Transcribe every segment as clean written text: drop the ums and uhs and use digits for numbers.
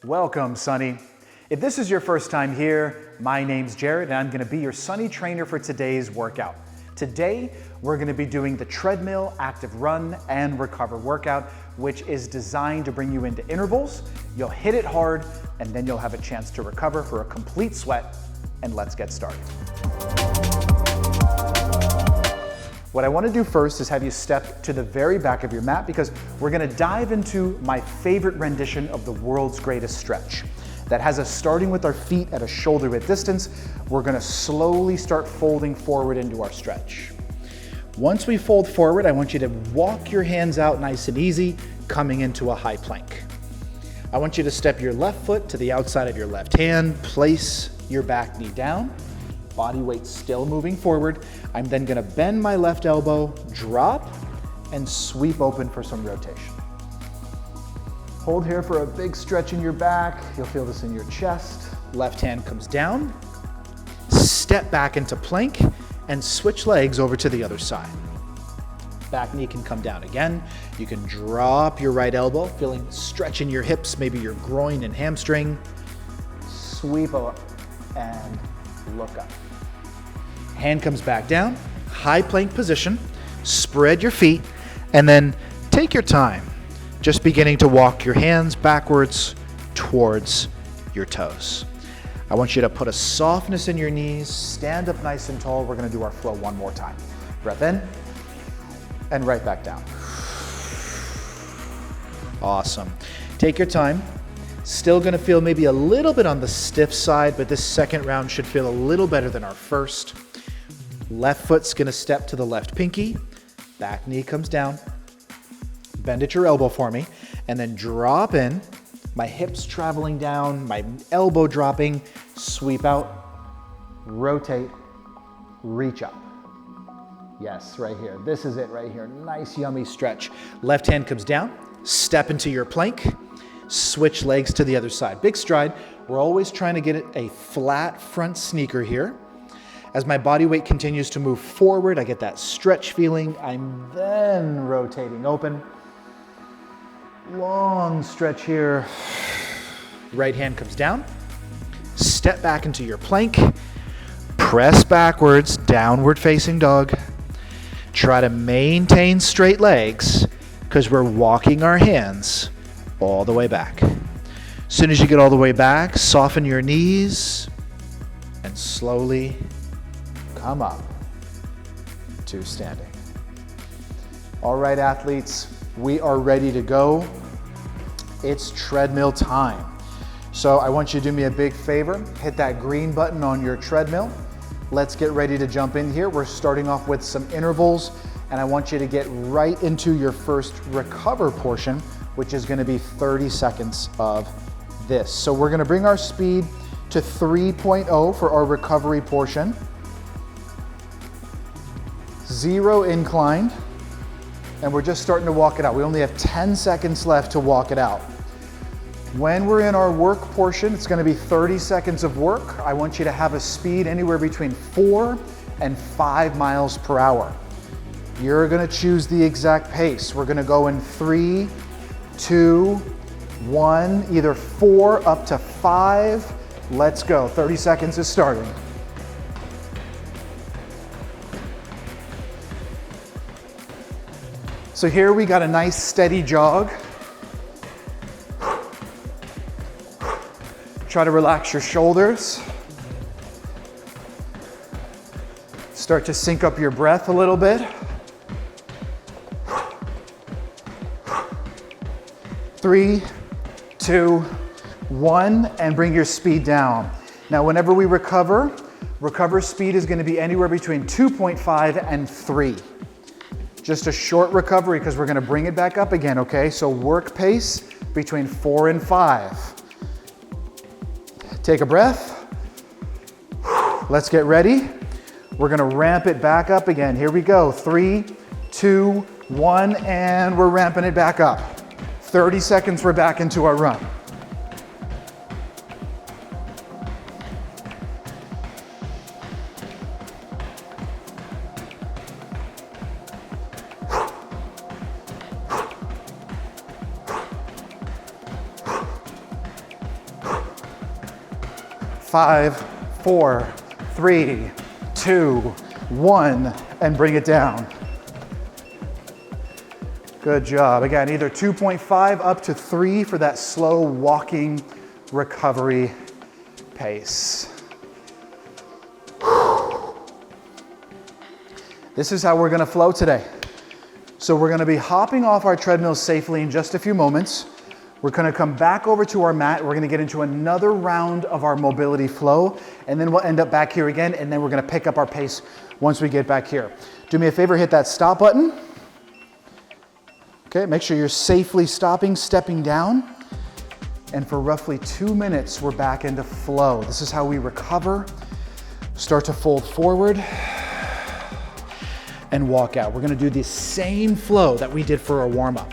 Welcome, Sonny. If this is your first time here, my name's Jared and I'm gonna be your Sonny trainer for today's workout. Today, we're gonna be doing the Treadmill Active Run and Recover workout, which is designed to bring you into intervals. You'll hit it hard and then you'll have a chance to recover for a complete sweat. And let's get started. What I want to do first is have you step to the very back of your mat because we're going to dive into my favorite rendition of the world's greatest stretch. That has us starting with our feet at a shoulder width distance. We're going to slowly start folding forward into our stretch. Once we fold forward, I want you to walk your hands out nice and easy, coming into a high plank. I want you to step your left foot to the outside of your left hand, place your back knee down, body weight still moving forward. I'm then gonna bend my left elbow, drop, and sweep open for some rotation. Hold here for a big stretch in your back. You'll feel this in your chest. Left hand comes down, step back into plank, and switch legs over to the other side. Back knee can come down again. You can drop your right elbow, feeling stretch in your hips, maybe your groin and hamstring. Sweep up and look up. Hand comes back down, high plank position, spread your feet, and then take your time, just beginning to walk your hands backwards towards your toes. I want you to put a softness in your knees, stand up nice and tall. We're gonna do our flow one more time. Breath in, and right back down. Awesome. Take your time. Still gonna feel maybe a little bit on the stiff side, but this second round should feel a little better than our first. Left foot's gonna step to the left pinky, back knee comes down, bend at your elbow for me, and then drop in, my hips traveling down, my elbow dropping, sweep out, rotate, reach up. Yes, right here. This is it right here. Nice, yummy stretch. Left hand comes down, step into your plank, switch legs to the other side. Big stride. We're always trying to get a flat front sneaker here. As my body weight continues to move forward, I get that stretch feeling. I'm then rotating open. Long stretch here. Right hand comes down. Step back into your plank. Press backwards, downward facing dog. Try to maintain straight legs because we're walking our hands all the way back. As soon as you get all the way back, soften your knees and slowly come up to standing. All right, athletes, we are ready to go. It's treadmill time. So I want you to do me a big favor, hit that green button on your treadmill. Let's get ready to jump in here. We're starting off with some intervals, and I want you to get right into your first recover portion, which is gonna be 30 seconds of this. So we're gonna bring our speed to 3.0 for our recovery portion. 0 incline, and we're just starting to walk it out. We only have 10 seconds left to walk it out. When we're in our work portion, it's gonna be 30 seconds of work. I want you to have a speed anywhere between 4 and 5 miles per hour. You're gonna choose the exact pace. We're gonna go in 3, 2, 1, either 4 up to 5. Let's go, 30 seconds is starting. So here we got a nice steady jog. Try to relax your shoulders. Start to sync up your breath a little bit. 3, 2, 1, and bring your speed down. Now, whenever we recover speed is gonna be anywhere between 2.5 and 3. Just a short recovery because we're gonna bring it back up again, okay? So work pace between 4 and 5. Take a breath. Let's get ready. We're gonna ramp it back up again. Here we go, 3, 2, 1, and we're ramping it back up. 30 seconds, we're back into our run. 5, 4, 3, 2, 1, and bring it down. Good job. Again, either 2.5 up to 3 for that slow walking recovery pace. This is how we're gonna flow today. So we're gonna be hopping off our treadmill safely in just a few moments. We're gonna come back over to our mat. We're gonna get into another round of our mobility flow, and then we'll end up back here again, and then we're gonna pick up our pace once we get back here. Do me a favor, hit that stop button. Okay, make sure you're safely stopping, stepping down. And for roughly 2 minutes, we're back into flow. This is how we recover. Start to fold forward and walk out. We're gonna do the same flow that we did for our warm up.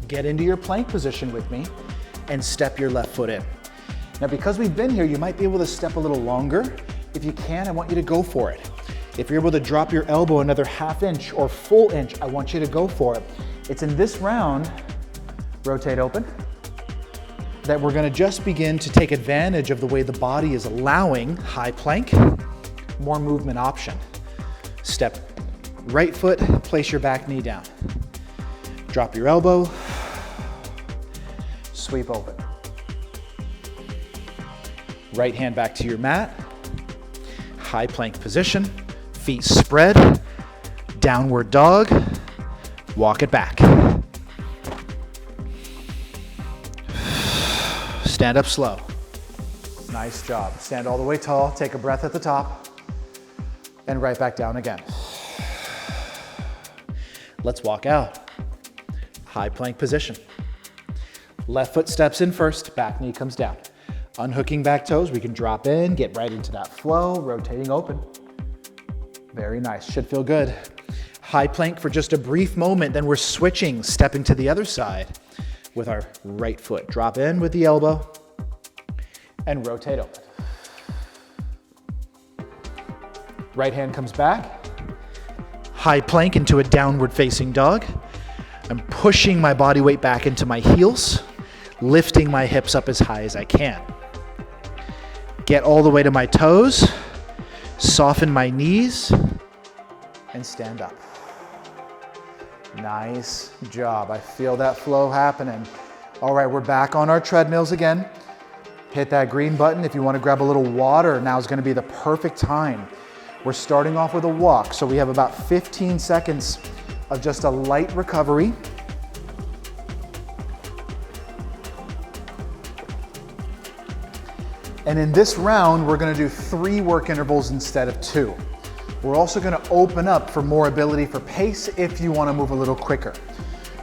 Get into your plank position with me and step your left foot in. Now, because we've been here, you might be able to step a little longer. If you can, I want you to go for it. If you're able to drop your elbow another ½ inch or full inch, I want you to go for it. It's in this round, rotate open, that we're gonna just begin to take advantage of the way the body is allowing high plank, more movement option. Step right foot, place your back knee down. Drop your elbow, sweep open. Right hand back to your mat, high plank position, feet spread, downward dog, walk it back. Stand up slow. Nice job. Stand all the way tall, take a breath at the top, and right back down again. Let's walk out. High plank position. Left foot steps in first, back knee comes down. Unhooking back toes, we can drop in, get right into that flow, rotating open. Very nice, should feel good. High plank for just a brief moment, then we're switching, stepping to the other side with our right foot. Drop in with the elbow and rotate open. Right hand comes back. High plank into a downward facing dog. I'm pushing my body weight back into my heels, lifting my hips up as high as I can. Get all the way to my toes, soften my knees, and stand up. Nice job. I feel that flow happening. All right, we're back on our treadmills again. Hit that green button. If you want to grab a little water, now is going to be the perfect time. We're starting off with a walk, so we have about 15 seconds of just a light recovery. And in this round, we're going to do 3 work intervals instead of 2. We're also going to open up for more ability for pace if you want to move a little quicker.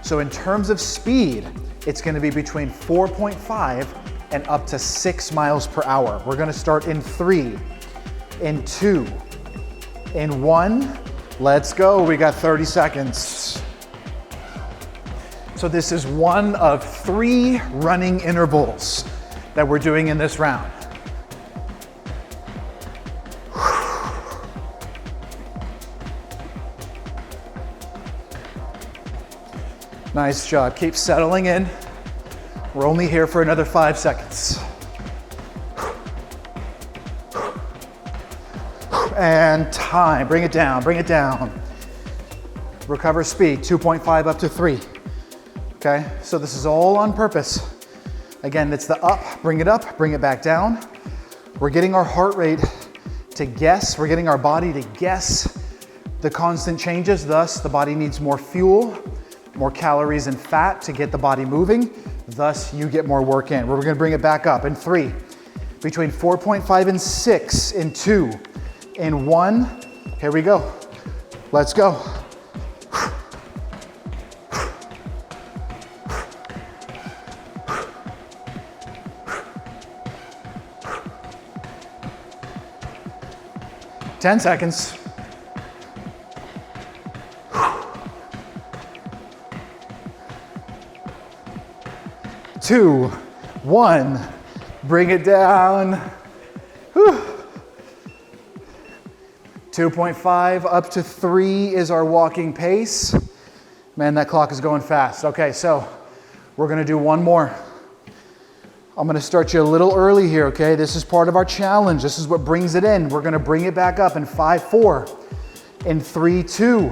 So in terms of speed, it's going to be between 4.5 and up to 6 miles per hour. We're going to start in 3, in 2, in 1. Let's go. We got 30 seconds. So this is one of 3 running intervals that we're doing in this round. Nice job. Keep settling in. We're only here for another 5 seconds. And time. Bring it down. Bring it down. Recover speed. 2.5 up to 3. Okay? So this is all on purpose. Again, it's the up, bring it back down. We're getting our heart rate to guess. We're getting our body to guess the constant changes. Thus, the body needs more fuel, more calories and fat to get the body moving. Thus, you get more work in. We're going to bring it back up in 3, between 4.5 and 6, in 2, in 1. Here we go. Let's go. Ten seconds. 2, 1, bring it down. Whew. 2.5 up to 3 is our walking pace. Man, that clock is going fast. Okay, so we're gonna do one more. I'm gonna start you a little early here, okay? This is part of our challenge. This is what brings it in. We're gonna bring it back up in 5, 4, in 3, 2,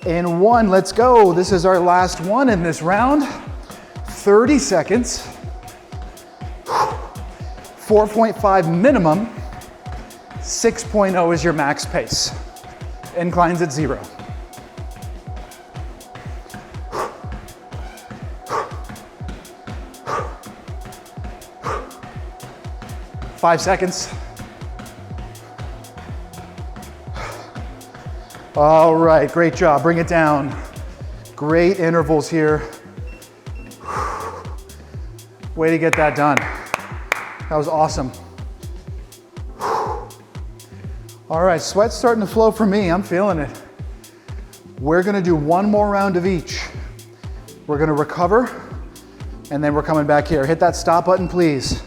in 1. Let's go. This is our last one in this round. 30 seconds. 4.5 minimum. 6.0 is your max pace. Inclines at 0. Five seconds. All right, great job. Bring it down. Great intervals here. Way to get that done. That was awesome. All right, sweat's starting to flow for me. I'm feeling it. We're gonna do one more round of each. We're gonna recover, and then we're coming back here. Hit that stop button, please.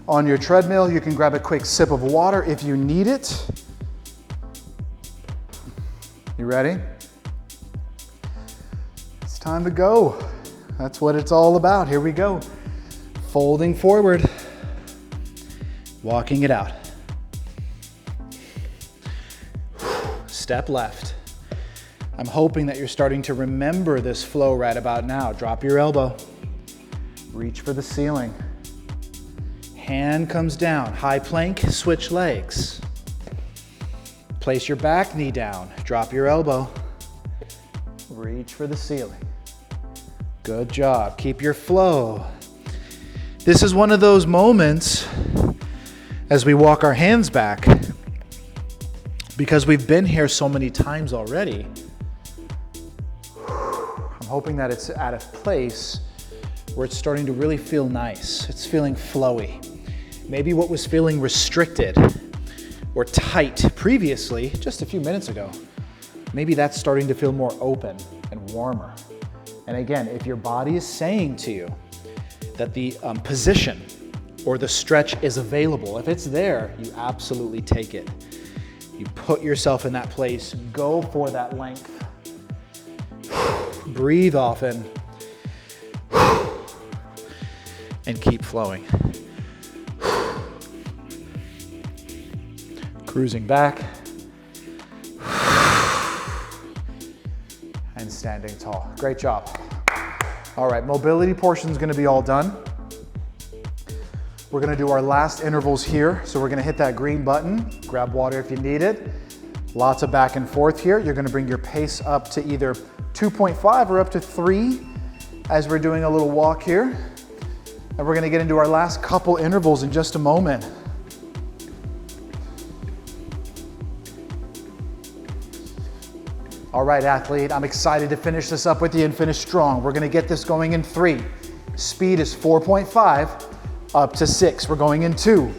On your treadmill, you can grab a quick sip of water if you need it. You ready? It's time to go. That's what it's all about. Here we go. Folding forward, walking it out. Step left. I'm hoping that you're starting to remember this flow right about now. Drop your elbow. Reach for the ceiling. Hand comes down. High plank, switch legs. Place your back knee down. Drop your elbow. Reach for the ceiling. Good job. Keep your flow. This is one of those moments as we walk our hands back, because we've been here so many times already. I'm hoping that it's at a place where it's starting to really feel nice. It's feeling flowy. Maybe what was feeling restricted or tight previously, just a few minutes ago, maybe that's starting to feel more open and warmer. And again, if your body is saying to you that the position or the stretch is available, if it's there, you absolutely take it. You put yourself in that place, go for that length. Breathe often and keep flowing. Cruising back and standing tall. Great job. All right, mobility portion is going to be all done. We're going to do our last intervals here. So we're going to hit that green button, grab water if you need it. Lots of back and forth here. You're going to bring your pace up to either 2.5 or up to 3 as we're doing a little walk here. And we're going to get into our last couple intervals in just a moment. All right, athlete, I'm excited to finish this up with you and finish strong. We're gonna get this going in 3. Speed is 4.5 up to 6. We're going in 2,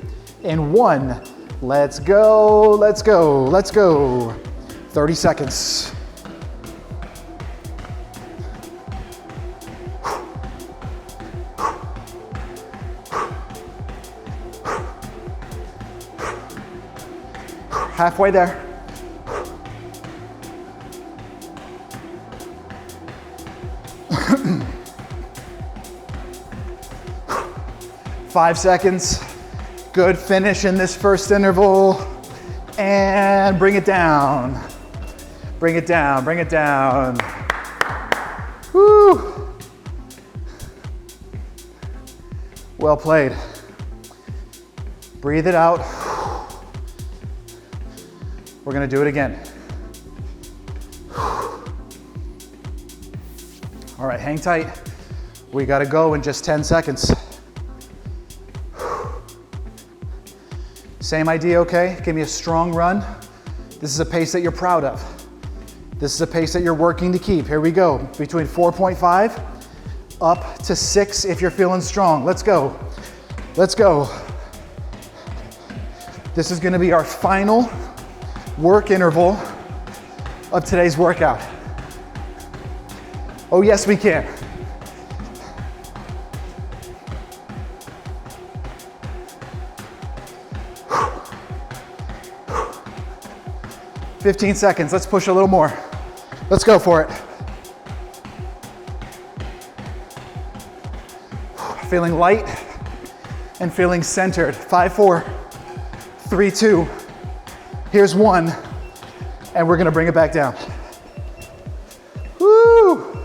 in 1. Let's go, let's go, let's go. 30 seconds. Halfway there. Five seconds. Good finish in this first interval. And bring it down. Bring it down, bring it down. Woo. Well played. Breathe it out. We're gonna do it again. All right, hang tight. We gotta go in just 10 seconds. Same idea, okay? Give me a strong run. This is a pace that you're proud of. This is a pace that you're working to keep. Here we go. Between 4.5 up to 6 if you're feeling strong. Let's go. Let's go. This is gonna be our final work interval of today's workout. Oh yes, we can. "15 seconds, let's push a little more. Let's go for it. Feeling light, and feeling centered. 5, 4, 3, 2. Here's 1, and we're gonna bring it back down. Woo!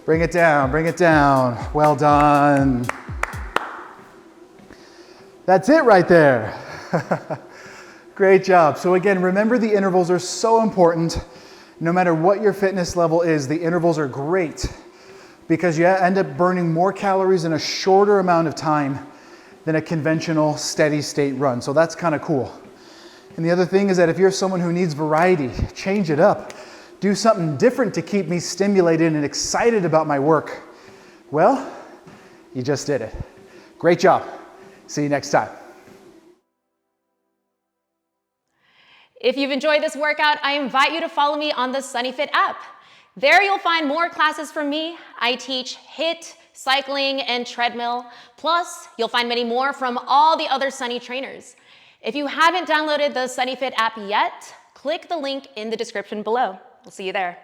Bring it down, bring it down. Well done. That's it right there. Great job. So again, remember the intervals are so important. No matter what your fitness level is, the intervals are great because you end up burning more calories in a shorter amount of time than a conventional steady state run. So that's kind of cool. And the other thing is that if you're someone who needs variety, change it up. Do something different to keep me stimulated and excited about my work. Well, you just did it. Great job. See you next time. If you've enjoyed this workout, I invite you to follow me on the SunnyFit app. There you'll find more classes from me. I teach HIIT, cycling, and treadmill. Plus, you'll find many more from all the other Sunny trainers. If you haven't downloaded the SunnyFit app yet, click the link in the description below. We'll see you there.